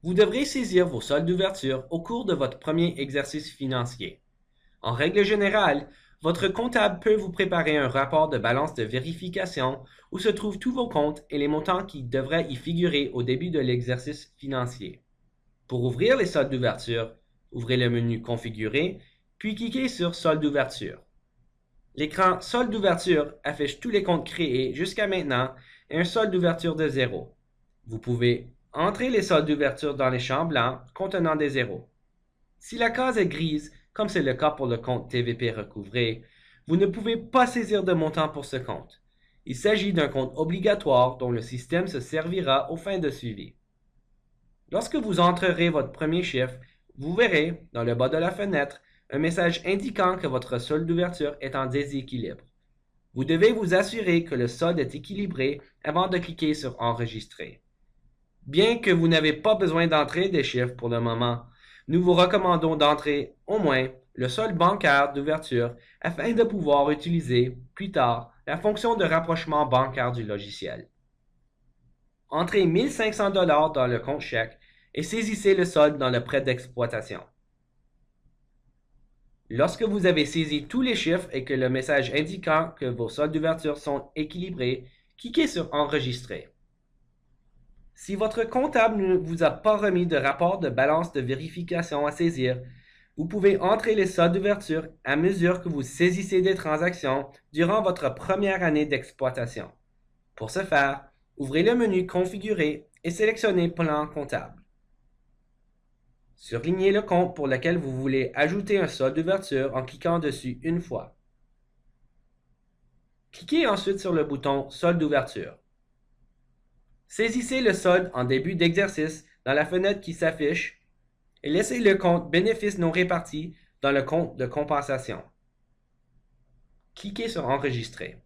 Vous devrez saisir vos soldes d'ouverture au cours de votre premier exercice financier. En règle générale, votre comptable peut vous préparer un rapport de balance de vérification où se trouvent tous vos comptes et les montants qui devraient y figurer au début de l'exercice financier. Pour ouvrir les soldes d'ouverture, ouvrez le menu Configurer, puis cliquez sur Soldes d'ouverture. L'écran Soldes d'ouverture affiche tous les comptes créés jusqu'à maintenant et un solde d'ouverture de 0. Vous pouvez entrer les soldes d'ouverture dans les champs blancs contenant des zéros. Si la case est grise, comme c'est le cas pour le compte TVP recouvré, vous ne pouvez pas saisir de montant pour ce compte. Il s'agit d'un compte obligatoire dont le système se servira aux fins de suivi. Lorsque vous entrerez votre premier chiffre, vous verrez, dans le bas de la fenêtre, un message indiquant que votre solde d'ouverture est en déséquilibre. Vous devez vous assurer que le solde est équilibré avant de cliquer sur Enregistrer. Bien que vous n'avez pas besoin d'entrer des chiffres pour le moment, nous vous recommandons d'entrer au moins le solde bancaire d'ouverture afin de pouvoir utiliser plus tard la fonction de rapprochement bancaire du logiciel. Entrez 1 500 $ dans le compte chèque et saisissez le solde dans le prêt d'exploitation. Lorsque vous avez saisi tous les chiffres et que le message indiquant que vos soldes d'ouverture sont équilibrés, cliquez sur Enregistrer. Si votre comptable ne vous a pas remis de rapport de balance de vérification à saisir, vous pouvez entrer les soldes d'ouverture à mesure que vous saisissez des transactions durant votre première année d'exploitation. Pour ce faire, ouvrez le menu Configurer et sélectionnez Plan comptable. Surlignez le compte pour lequel vous voulez ajouter un solde d'ouverture en cliquant dessus une fois. Cliquez ensuite sur le bouton Solde d'ouverture. Saisissez le solde en début d'exercice dans la fenêtre qui s'affiche et laissez le compte Bénéfices non répartis dans le compte de compensation. Cliquez sur Enregistrer.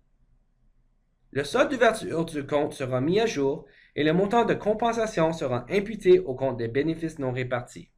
Le solde d'ouverture du compte sera mis à jour et le montant de compensation sera imputé au compte des bénéfices non répartis.